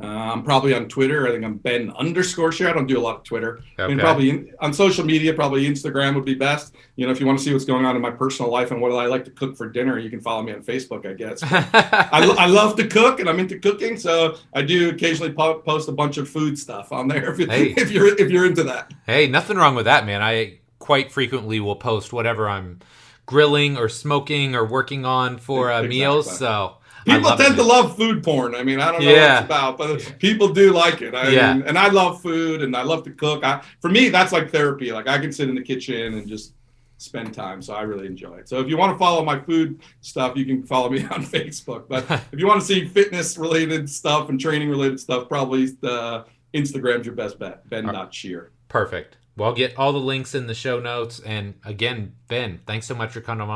I'm probably on Twitter. I think I'm Ben_Shear. I don't do a lot of Twitter. Okay. I mean, probably on social media, probably Instagram would be best. If you want to see what's going on in my personal life and what I like to cook for dinner, you can follow me on Facebook, I guess. I love to cook, and I'm into cooking, so I do occasionally post a bunch of food stuff on there if you're into that. Hey, nothing wrong with that, man. I quite frequently will post whatever I'm grilling or smoking or working on for meals, so... People tend to love food porn. I mean, I don't know what it's about, but people do like it. I mean, and I love food, and I love to cook. For me, that's like therapy. Like, I can sit in the kitchen and just spend time, so I really enjoy it. So if you want to follow my food stuff, you can follow me on Facebook. But if you want to see fitness-related stuff and training-related stuff, probably the Instagram's your best bet, Ben.Shear. Perfect. Well, I'll get all the links in the show notes. And again, Ben, thanks so much for coming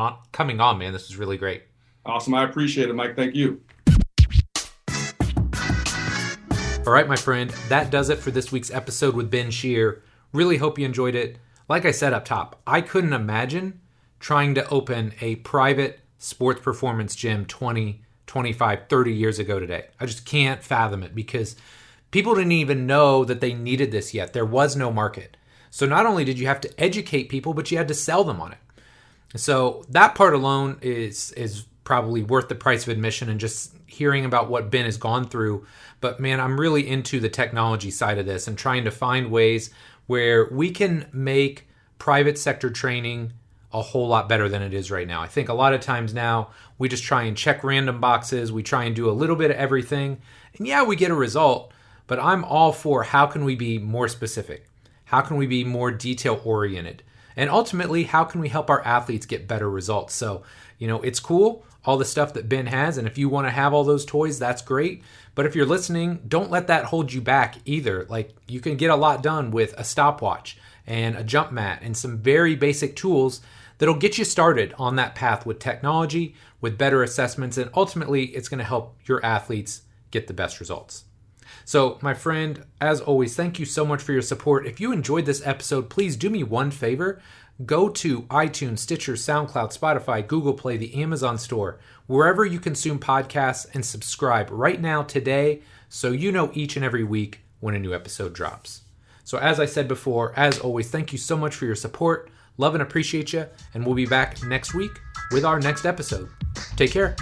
on, man. This was really great. Awesome. I appreciate it, Mike. Thank you. All right, my friend, that does it for this week's episode with Ben Shear. Really hope you enjoyed it. Like I said up top, I couldn't imagine trying to open a private sports performance gym 20, 25, 30 years ago today. I just can't fathom it because people didn't even know that they needed this yet. There was no market. So not only did you have to educate people, but you had to sell them on it. So that part alone is probably worth the price of admission and just hearing about what Ben has gone through. But man, I'm really into the technology side of this and trying to find ways where we can make private sector training a whole lot better than it is right now. I think a lot of times now we just try and check random boxes. We try and do a little bit of everything. And yeah, we get a result, but I'm all for how can we be more specific? How can we be more detail oriented? And ultimately, how can we help our athletes get better results? So, it's cool, all the stuff that Ben has. And if you want to have all those toys, that's great. But if you're listening, don't let that hold you back either. Like, you can get a lot done with a stopwatch and a jump mat and some very basic tools that'll get you started on that path with technology, with better assessments, and ultimately, it's going to help your athletes get the best results. So, my friend, as always, thank you so much for your support. If you enjoyed this episode, please do me one favor. Go to iTunes, Stitcher, SoundCloud, Spotify, Google Play, the Amazon store, wherever you consume podcasts, and subscribe right now today so you know each and every week when a new episode drops. So as I said before, as always, thank you so much for your support. Love and appreciate you, and we'll be back next week with our next episode. Take care.